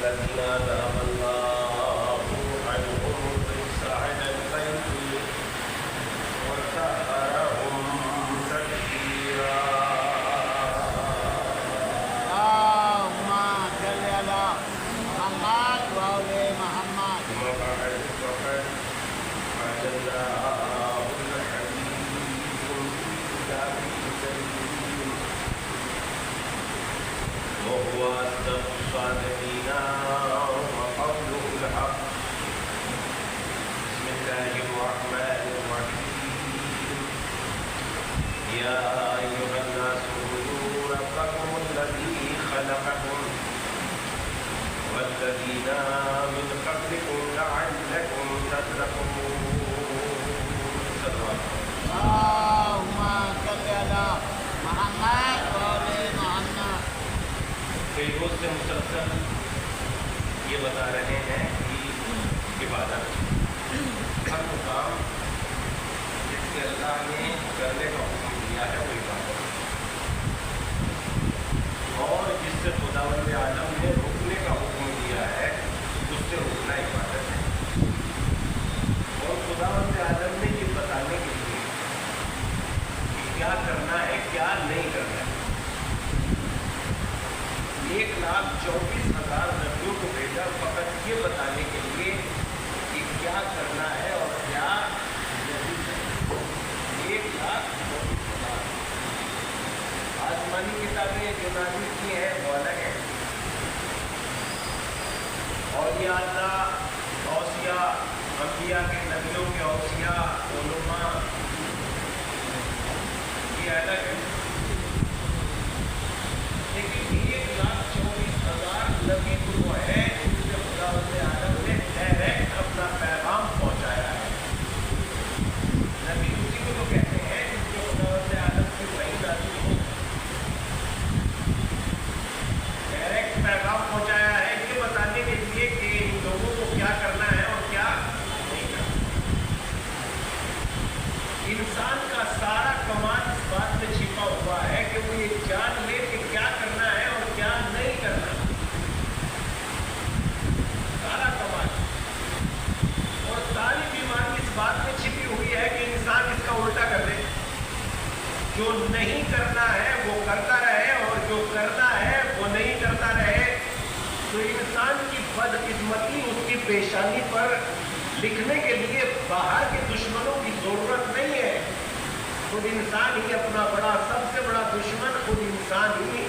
الذين أنعم الله عنهم الرجس عن البيت وسخرهم تسخيرا. اللهم صل على محمد وآل محمد. وقد فقد عجلناه الحديث في كتابه وهو أصدق الصادقين وقوله الحق. بسم الله الرحمن الرحيم. يا أيها الناس اعبدوا ربكم الذي خلقكم والذين من قبلكم لعلكم تتقون. اللهم صل على محمد وآل محمد. کئی روز سے مسلسل یہ بتا رہے ہیں کہ عبادت ہر وہ کام جس کے اللہ نے کرنے کا حکم دیا ہے وہ عبادت ہے، اور جس سے خداوند عالم نے رکنے کا حکم دیا ہے اس سے رکنا عبادت ہے. اور خداوند عالم نے یہ بتانے کے لیے کہ کیا کرنا ہے کیا نہیں کرنا ہے 1,24,000 نبیوں کو بھیجا فقط یہ بتانے کے لیے کہ کیا کرنا ہے اور کیا نہیں کرنا. 1,24,000 آسمانی کتابیں جو نازل کی ہیں وہ الگ ہیں. اولیاء اللہ، اوصیاء، انبیاء کے نبیوں کے اوصیاء، علماء، یہ الگ ہے. لیکن 1,24,000 نبی تو وہ ہے جن سے خداوند عالم نے ڈائریکٹ اپنا پیغام پہنچایا ہے. نبی اسی کو تو کہتے ہیں جن سے خداوند عالم کی وحی نازل ہو، ڈائریکٹ پیغام پہنچایا ہے یہ بتانے کے لیے کہ ان لوگوں کو کیا کرنا ہے اور کیا نہیں کرنا. انسان کا سارا کمال اس بات میں چھپا ہوا ہے کہ وہ یہ جان لے کہ کیا کرنا ہے اور کیا نہیں کرنا. سارا کمال اور ساری بیماری اس بات میں چھپی ہوئی ہے کہ انسان اس کا الٹا کر دے. جو نہیں کرنا ہے وہ کرتا رہے اور جو کرنا ہے وہ نہیں کرتا رہے. تو انسان کی بدقسمتی اس کی پیشانی پر لکھنے کے لیے باہر کے دشمنوں کی ضرورت نہیں ہے. خود انسان ہی اپنا بڑا سب سے بڑا دشمن خود انسان ہی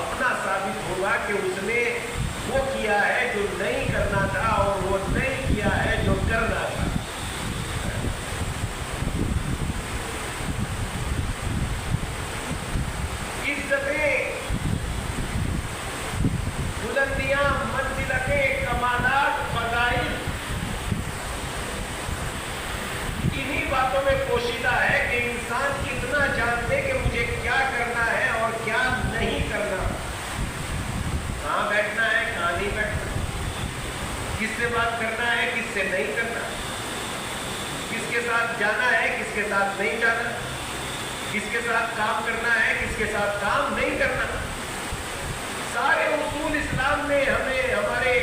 اپنا ثابت ہوگا کہ اس نے وہ کیا ہے جو نہیں کرنا تھا اور وہ نہیں کیا ہے جو کرنا تھا. عزتیں، بلندیاں، منزلتیں، کمالات، فضائل انہی باتوں میں پوشیدہ ہے کہ انسان اتنا جان لے کہ مجھے کیا کرنا ہے اور کیا نہیں کرنا. کہاں بیٹھنا ہے کہاں نہیں بیٹھنا، کس سے بات کرنا ہے کس سے نہیں کرنا، کس کے ساتھ جانا ہے کس کے ساتھ نہیں جانا، کس کے ساتھ کام کرنا ہے کس کے ساتھ کام نہیں کرنا. سارے اصول اسلام نے ہمیں ہمارے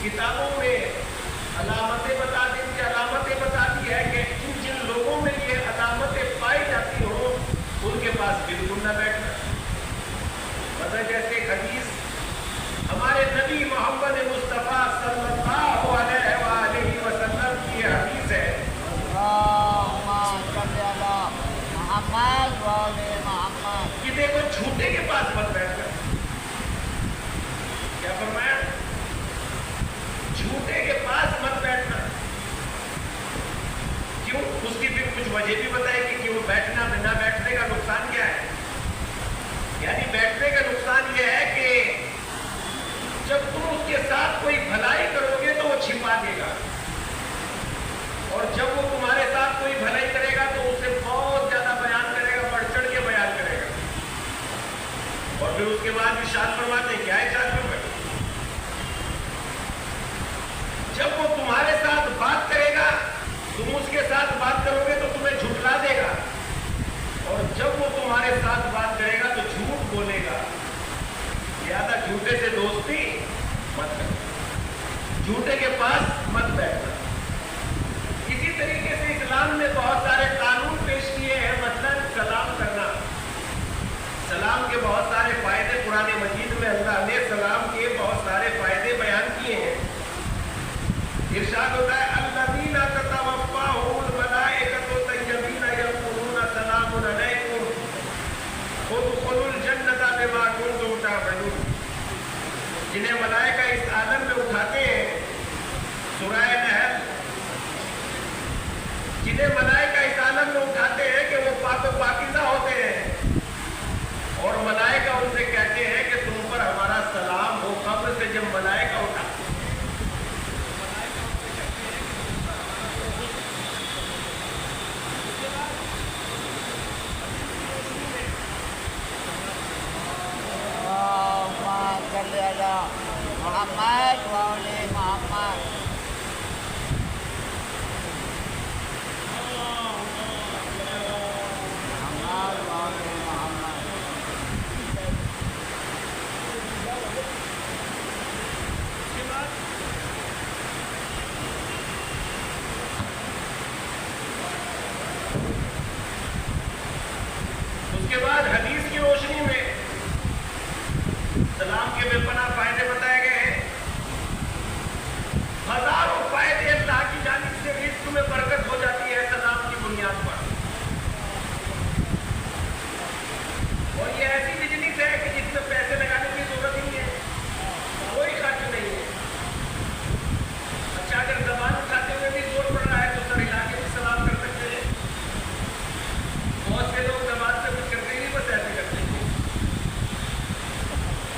کتابوں میں علامتیں بتا دی ہے کہ جن لوگوں میں یہ علامتیں پائی جاتی ہوں ان کے پاس بالکل نہ بیٹھنا. مثلا جیسے ایک حدیث ہمارے نبی محمد مصطفیٰ صلی اللہ علیہ وآلہ وسلم کی یہ حدیث ہے. اللهم صل على محمد وآل محمد. کہ دیکھو جھوٹے کے پاس مت بیٹھ کر. کیا فرمایا؟ جھوٹے کے پاس مت بیٹھنا. کیوں؟ اس کی پھر کچھ وجہ بھی بتائے کہ کیوں بیٹھنا نہ بیٹھنے کا نقصان کیا ہے. یعنی بیٹھنے کا نقصان یہ ہے کہ جب تم اس کے ساتھ کوئی بھلائی کرو گے تو وہ چھپا دے گا، اور جب وہ تمہارے ساتھ کوئی بھلائی کرے گا تو اسے بہت زیادہ بیان کرے گا، بڑھ چڑھ کے بیان کرے گا. اور پھر اس کے بعد ارشاد فرماتے ہیں کیا ارشاد فرماتے ہیں؟ جب وہ تمہارے ساتھ بات کرے گا تم اس کے ساتھ بات کرو گے تو تمہیں جھٹلا دے گا، اور جب وہ تمہارے ساتھ بات کرے گا تو جھوٹ بولے گا. لہذا جھوٹے سے دوستی مت کرو. के बहुत सारे फायदे कुरान मजीद में अल्लाह ने सलाम के बहुत सारे फायदे बयान किए हैं। इरशाद होता है अल्लज़ीना ततवफ़्फ़ाहुमुल मलाइकतु तय्यबीना यक़ूलूना सलामुन अलैकुम उदखुलुल जन्नता बिमा कुंतुम तामलून। जिन्हें मलाइका इस आलम में उठाते हैं, सूरह नहल, जिन्हें मलाइका इस आलम में उठाते हैं कि वो पाक व पाकीज़ा होते हैं, और मलाइका उनसे कहते हैं कि तुम पर हमारा सलाम हो। कब्र से जब मलाइका उठाते हैं, मोहम्मद वाले मोहम्मद। उसके बाद हदीस की रोशनी में सलाम के बेपनाह फायदे बताए गए हैं। हजारों फायदे अल्लाह की जानिब से रिज़्क़ में बरकत हो जाती है सलाम की बुनियाद पर। और ये ऐसी बिजनेस है कि जिसमें पैसे लगाने की जरूरत ही नहीं है, कोई खर्च नहीं है। अच्छा, अगर जबान उठाते हुए भी जोर पड़ रहा है तो सर हिला के भी सलाम कर सकते हैं। बहुत से लोग जबान से कुछ करते ही नहीं, बस ऐसे करते हैं।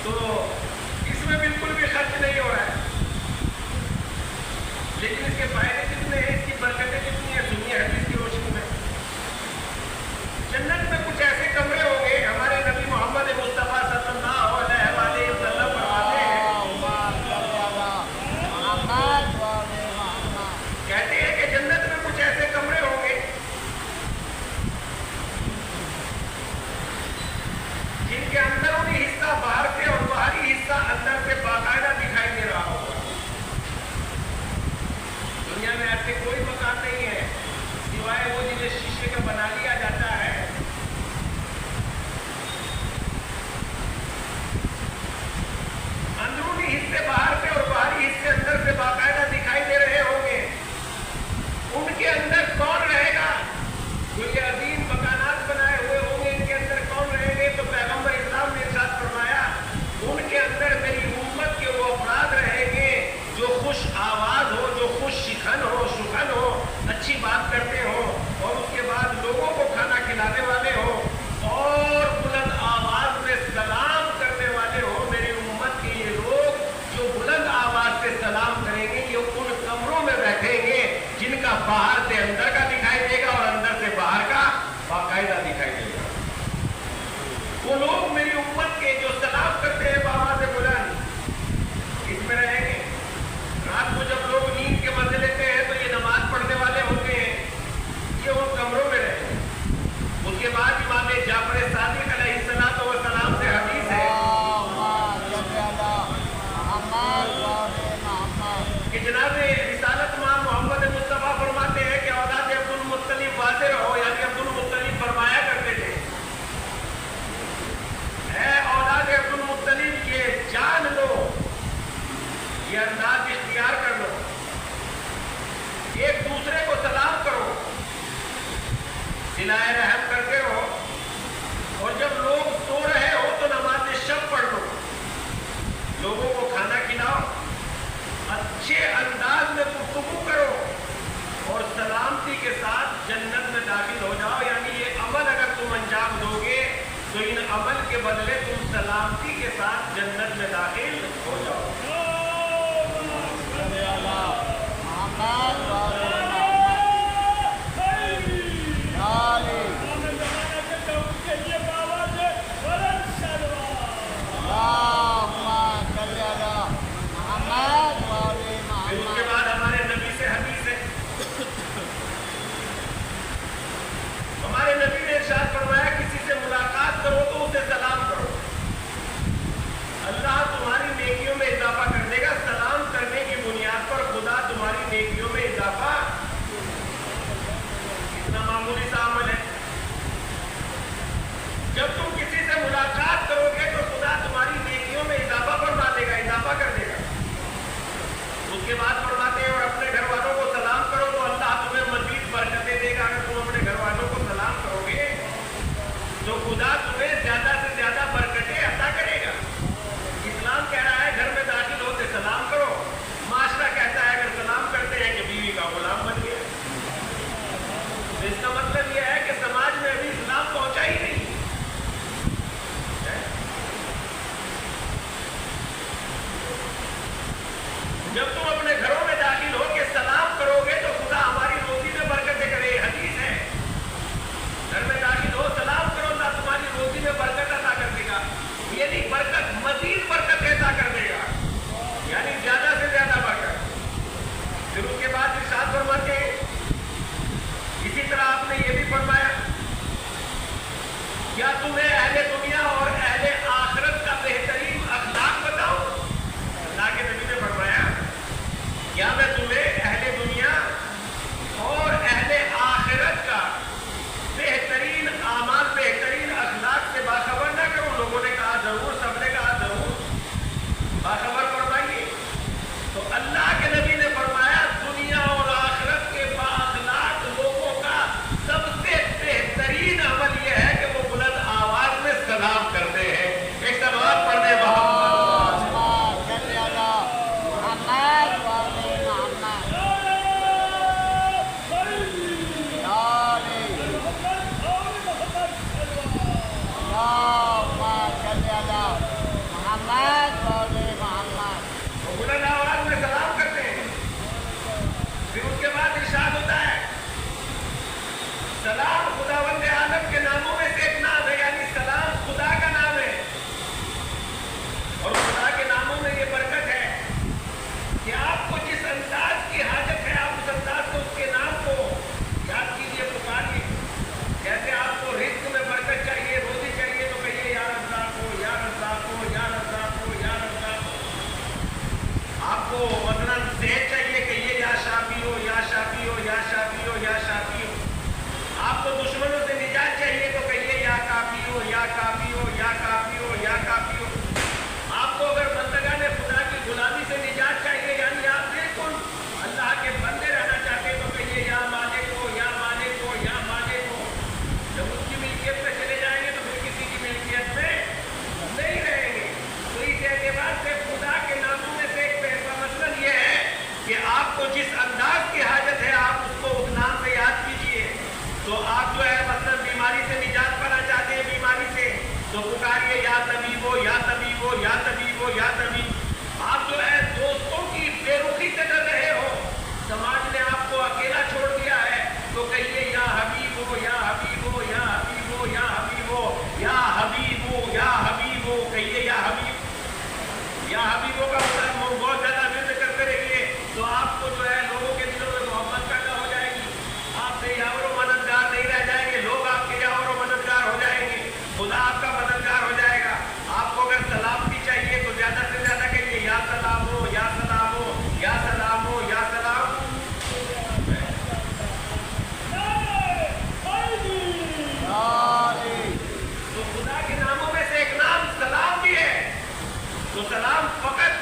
तो इसमें बिल्कुल भी खर्च नहीं हो रहा है, लेकिन इसके फायदे कितने हैं, इसकी बरकतें कितनी है, सुनिए हदीस की रोशनी में। जन्नत में कुछ ऐसे कमरे होंगे, हमारे नबी मोहम्मद मुस्तफा सल्लल्लाहु अलैहि वसल्लम फरमाते हैं, कहते हैं कि जन्नत में कुछ ऐसे कमरे होंगे जिनके अंदरूनी हिस्सा बाहर से और बाहरी हिस्सा अंदर से बाकायदा दिखाई दे रहा होगा। दुनिया में ऐसे कोई मकान नहीं है सिवाय वो जिन्हें शीशे का बना लिया जाता है। अंदरूनी हिस्से बाहर से और बाहरी हिस्से अंदर से बाकायदा दिखाई दे रहे होंगे। उनके अंदर कौन रहेगा? जो ये अजीम मकानात बनाए हुए होंगे, इनके अंदर कौन रहेंगे? तो पैगंबर इस्लाम ने इरशाद फरमाया, उनके अंदर मेरी उम्मत के वो अफराद रहेंगे जो खुश आवाज हो, जो खुश शिखन हो, सुखन हो, अच्छी बात करते हो, और उसके बाद लोगों को खाना खिलाने वाले हो और बुलंद आवाज में सलाम करने वाले हो। मेरी उम्मत के ये लोग जो बुलंद आवाज से सलाम करेंगे, ये उन कमरों में बैठेंगे जिनका बाहर से अंदर का दिखाई देगा और अंदर से बाहर का बाकायदा दिखाई देगा। वो लोग मेरी उम्मत के जो सलाम करते हैं बाबा से बुलंद, इसमें रहेंगे। रात को जब लोग नींद के मजे लेते हैं तो ये नमाज पढ़ने वाले होते हैं, ये उन कमरों में रहेंगे। उसके बाद इमाम जाफर सादिक अलैहिस्सलातु वस्सलाम से हदीस है कि जनाब रिसालत मां मोहम्मद मुस्तफा फरमाते हैं कि औलाद अब्दुल मुत्तलिब वाज़े रहो, यानी अब्दुल मुत्तलिब फरमाया करते थे, ऐ औलाद अब्दुल मुत्तलिब, ये जान लो, ये अंदाज इख्तियार कर लो, एक दूसरे को सलाम करो, सिलाए रहम करते रहो, और जब लोग सो रहे हो तो नमाज शब पढ़ लो, लोगों को खाना खिलाओ, अच्छे अंदाज में गुफ्तगू करो और सलामती के साथ जन्नत में दाखिल हो जाओ। यानी ये अमल अगर तुम अंजाम दोगे तो इन अमल के बदले तुम सलामती के साथ जन्नत में दाखिल हो जाओ। उसके बाद हमारे नबी से हदीस है, हमारे नबी ने इरशाद फरमाया, किसी से मुलाकात करो तो उसे सलाम करो, अल्लाह तुम्हारी नेकियों में इजाफा या तबीबो या तबीबो या तबीबो या तबीब। आप जो है दोस्तों की बेरुखी से कर रहे हो, समाज ने आपको अकेला छोड़ दिया है, तो कहिए या हबीबो या हबीबो या हबीबो या हबीबो या हबीबो या हबीबो, कहिए या हबीब। या हबीबों का बहुत ज्यादा विरुद्ध करते रहिए, तो आपको जो है लोगों के दिलों में मोहब्बत पैदा हो जाएगी। आपसे यावरो मददगार नहीं रह जाएंगे, लोग आपके यावरो मददगार हो जाएंगे, खुदा आपका मददगार हो जाएगा। आपको अगर सलाम भी चाहिए तो ज्यादा से ज्यादा कहिए या सलामो या सलामो या सलामो या सलाम। तो खुदा के नामों में से एक नाम सलाम भी है। तो सलाम फकत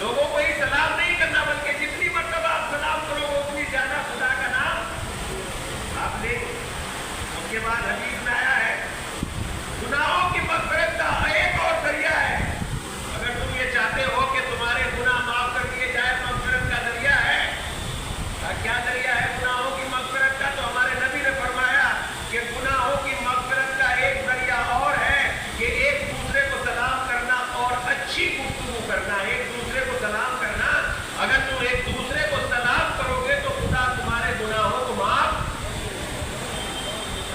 लोगों को ही सलाम नहीं करना, बल्कि जितनी मर्तबा आप सलाम करोगे उतनी ज्यादा खुदा का नाम आप ले। उसके बाद हदीस में आया है गुनाहों की मग़फ़िरत का एक और जरिया है। अगर तुम ये चाहते हो कि तुम्हारे गुनाह माफ कर दिए जाए, मग़फ़िरत का जरिया है। क्या जरिया है गुनाहों की मग़फ़िरत का? तो हमारे नबी ने फरमाया कि गुनाहों की मग़फ़िरत का एक जरिया और है कि एक दूसरे को सलाम करना और अच्छी गुफ्तगू करना। एक दूसरे को सलाम करना, अगर तुम एक दूसरे को सलाम करोगे तो खुदा तुम्हारे गुनाहों को माफ।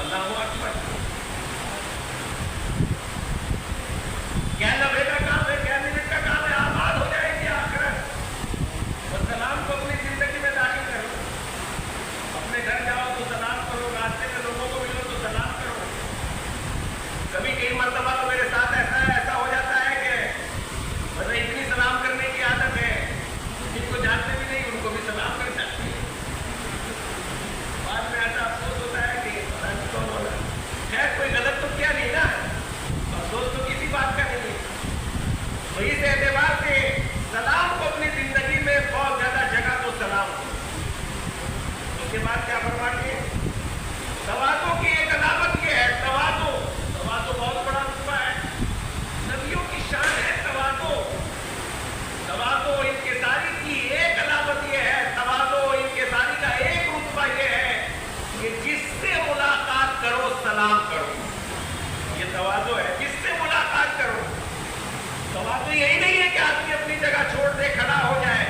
अल्लाहू अकबर। क्या लम्हे का काम है, क्या मिनट का काम है, आबाद हो जाएगी आखिरत। और सलाम को अपनी जिंदगी में दाखिल करो। अपने घर जाओ तो सलाम करो, रास्ते में लोगों को मिलो तो सलाम करो। कभी कई मर्तबा तो मेरे साथ ऐसा हो जाता है कि मतलब इतनी सलाम करने की आदत है, जिनको जानते भी नहीं उनको भी सलाम कर जाती है। बाद में ऐसा अफसोस होता है कि पता नहीं कौन होना। खैर कोई गलत तो क्या नहीं ना, अफसोस तो किसी बात का नहीं है। तो इस एतबार से सलाम को अपनी जिंदगी में बहुत ज्यादा जगह तो सलाम। उसके बाद क्या फरमाते हैं? तवाज़ो की एक अलामत ये है, तवाज़ो बहुत बड़ा रुतबा है, नबियों की शान है तवाज़ो। तवाज़ो इनकिसारी की एक अलामत ये है, तवाज़ो इनकिसारी का एक रुतबा ये है कि जिससे मुलाकात करो सलाम करो। ये तवाज़ो है, जिससे मुलाकात करो। तवाज़ो यही नहीं है कि आदमी अपनी जगह छोड़ दे खड़ा हो जाए,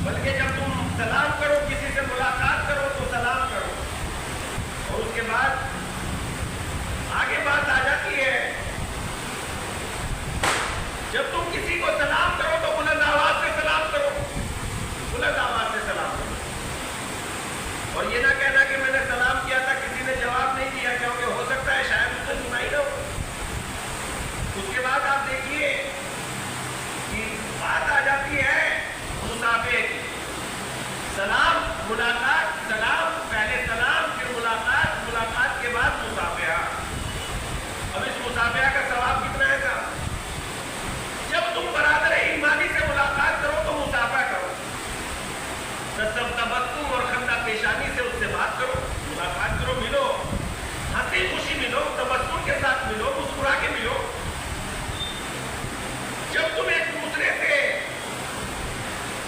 बल्कि जब तुम सलाम करो, किसी से मुलाकात करो तो सलाम करो। और उसके बाद आगे बात आ जाती है, जब तुम किसी को सलाम करो तो बुलंद आवाज से सलाम करो, बुलंद आवाज से सलाम करो। और ये ना कहना कि मैंने सलाम किया था किसी ने जवाब नहीं दिया, क्योंकि हो सकता है शायद उसने सुना ही ना हो। उसके बाद आप देखिए कि बात आ जाती है मुसाफे की। सलाम, मुलाकात, सलाम, पहले सलाम फिर मुलाकात, मुलाकात के बाद मुसाफिहा। अब इस मुसाफिहा का सवाब कितना है साहब? जब तुम बरादर ईमानी से मुलाकात करो तो मुसाफा करो, सब तबस्सुम और खंदा पेशानी से उससे बात करो, मुलाकात करो, मिलो, हंसी खुशी मिलो, तबस्सुम के साथ मिलो, मुस्कुरा के मिलो। जब तुम एक दूसरे से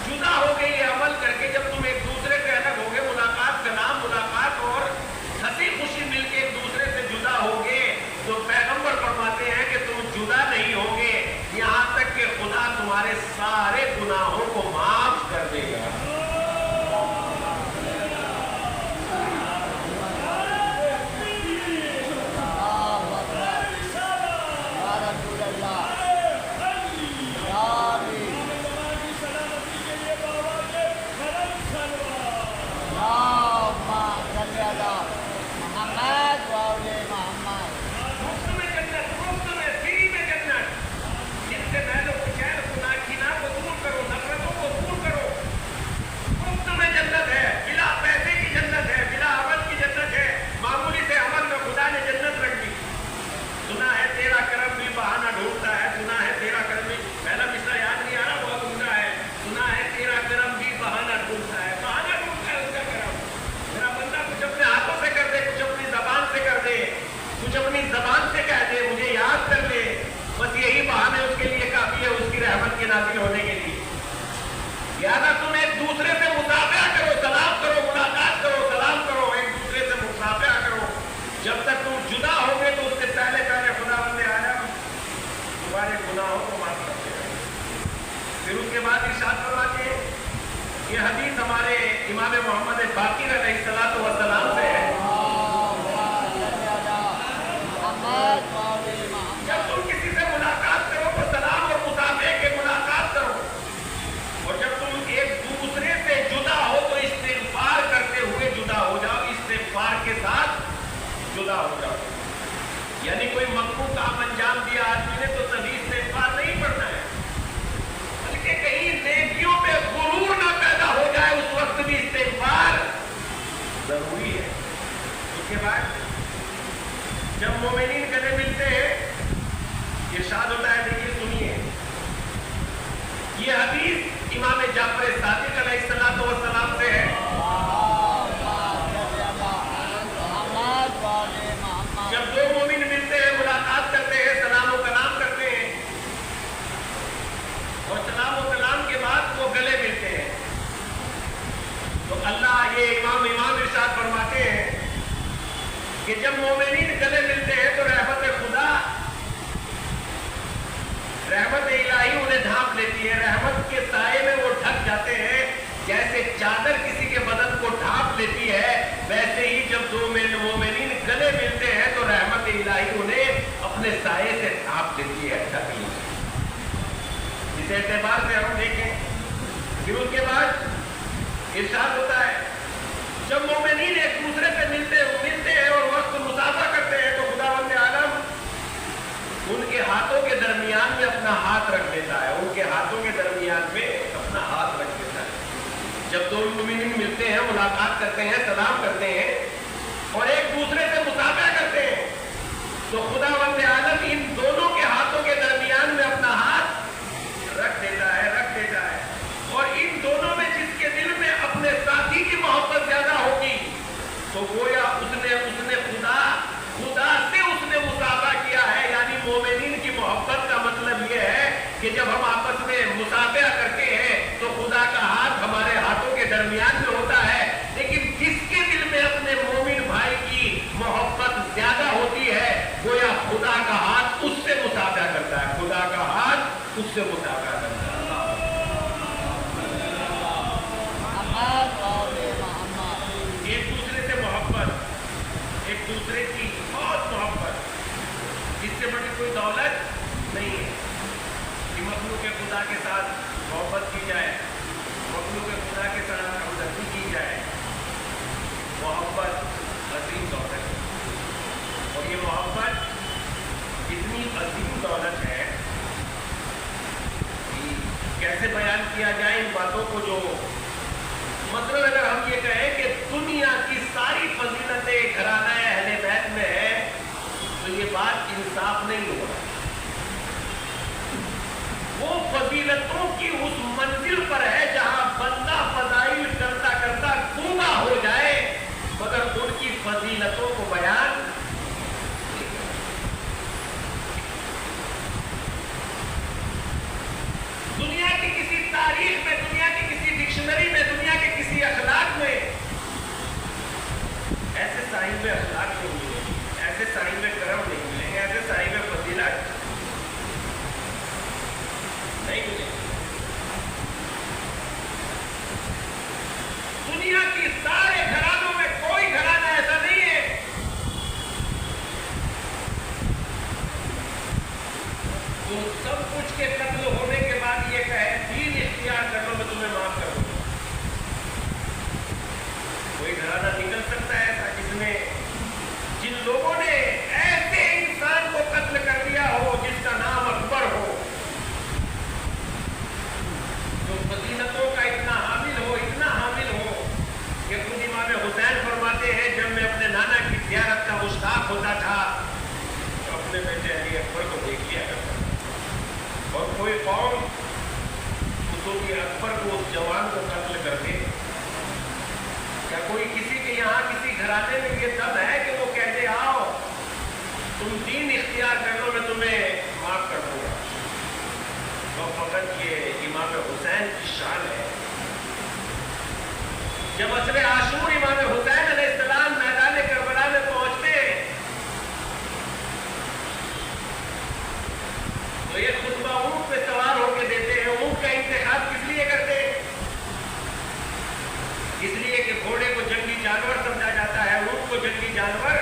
जुदा हो गए ये अमल करके, जब तुम एक दूसरे से अलग हो गए, मुलाकात, सलाम, मुलाकात और हंसी खुशी मिलके एक दूसरे से जुदा होगे, तो पैगंबर फरमाते हैं कि तुम जुदा नहीं होगे, यहाँ तक कि खुदा तुम्हारे सारे गुनाहों को माफ कर देगा। ढूंढता है तुम्हारे गुनाहों को माफ करते हैं। फिर उसके बाद इरशाद फरमाते हैं, ये हदीस हमारे इमाम मोहम्मद बाकिर अलैहिस्सलातु वस्सलाम से है। जब तुम किसी से मुलाकात करो तो सलाम और मुसाफे के मुलाकात करो, और जब तुम एक दूसरे से जुदा हो तो इस्तिग़फ़ार करते हुए जुदा हो जाओ, इस्तिग़फ़ार के साथ जुदा हो जाओ। यानी कोई मकरूह काम अंजाम दिया आदमी ने तो तभी इस्तिग़फ़ार नहीं पढ़ना है, बल्कि कहीं नेकियों पे गुरूर ना पैदा हो जाए, उस वक्त भी इस्तिग़फ़ार जरूरी है। उसके बाद जब मोमिनीन गले मिलते हैं, इरशाद होता है, देखिए सुनिए, ये हदीस इमाम जाफर सादिक अलैहिस्सलातु वस्सलाम से है। जब दो मोमिन मिलते हैं, मुलाकात करते हैं, सलाम व कलाम करते हैं, और सलाम व कलाम के बाद वो गले मिलते हैं, तो अल्लाह ये इमाम इरशाद फरमाते हैं कि जब मोमिनीन गले मिलते हैं तो रहमत इलाही उन्हें ढांप लेती है, रहमत के साये में वो ढक जाते हैं। जैसे चादर किसी के बदन को ढांप लेती है, वैसे ही जब दो मोमिनीन गले मिलते हैं तो रहमत इलाही उन्हें अपने साये से ढांप लेती है, ढक लेती है। इस एतबार से हम देखें, फिर उसके बाद इरशाद होता है, जब मोमिनीन एक दूसरे से मिलते हैं और वक्त मुसाफा करते हैं तो खुदावंद आलम उनके हाथों के दरमियान में अपना हाथ रख देता है, उनके हाथों के दरमियान में अपना हाथ रख देता है। जब दो मोमिनीन मिलते हैं, मुलाकात करते हैं, सलाम करते हैं और एक दूसरे से मुसाफा करते हैं, तो खुदावंद आलम इन दोनों के हाथों के दरमियान में अपना हाथ रख देता है और इन दोनों में जिसके दिल में अपने साथी की मोहब्बत ज्यादा होगी, तो गोया उसने खुदा से उसने मुसाफा किया है। यानी मोमिनीन की मोहब्बत का मतलब यह है कि जब हम आपस में मुसाफा करते हैं तो खुदा का हाथ हमारे हाथों के दरमियान में होता है, लेकिन जिसके दिल में अपने मोमिन भाई की मोहब्बत ज्यादा होती है, गोया खुदा का हाथ उससे मुसाफा करता है, खुदा का हाथ उससे मुसाफा करता है। एक दूसरे से मोहब्बत, एक दूसरे की बहुत मोहब्बत, इससे बड़ी कोई दौलत नहीं है कि मखलूक खुदा के साथ मोहब्बत की जाए, मखलूक खुदा के साथ हमदर्दी की जाए। मोहब्बत अजीम दौलत है, और ये मोहब्बत इतनी अजीम दौलत है कि कैसे बयान किया जाए इन बातों को। जो मतलब अगर हम ये कहें कि दुनिया की सारी फजीलतें घराना अहले बैत में है, तो ये बात इंसाफ नहीं होगा। वो फजीलतों की उस मंजिल पर है जहां बंदा फजाइल करता करता गूंगा हो जाए, मगर उनकी फजीलतों को बयान दुनिया की किसी तारीख में, दुनिया की किसी डिक्शनरी में, दुनिया के किसी अखलाक में ऐसे साहिब अखलाक नहीं मिलेंगे, ऐसे साहिब करम नहीं मिलेंगे, ऐसे साहिब फजीलत नहीं मिलेंगे। दुनिया की सारे घरानों में कोई घराना ऐसा नहीं है जो सब कुछ के कत्ल होने के बाद ये कहे दीन इख्तियार कर लो, मैं तुम्हें माफ कर दूंगा। कोई घराना निकल सकता है ऐसा जिसमें जिन लोगों ने ऐसे इंसान को कत्ल कर दिया हो जिसका नाम अकबर हो, जो फजीलतों का इतना हामिल हो कि खुद इमाम हुसैन फरमाते हैं, जब मैं अपने नाना की ज़ियारत का मुश्ताक होता था तो अपने बेटे अली अकबर को देख लिया करता था, और कोई कौम उसके अकबर को, उस जवान को कत्ल कर दे, या कोई किसी के यहाँ किसी घराने में ये दम है कि वो कहते आओ तुम दीन इख्तियार कर लो, मैं तुम्हें माफ कर दूंगा, तो फकत ये इमाम हुसैन की शान है। जब असर आशूर इमाम हुसैन अलैहिस्सलाम मैदान करबला में पहुंचते तो یہ خطبہ اونٹ پہ سوار ہو کے دیتے ہیں. اونٹ کا انتخاب کس لیے کرتے ہیں؟ اس لیے کہ گھوڑے کو جنگی جانور سمجھا جاتا ہے, اونٹ کو جنگی جانور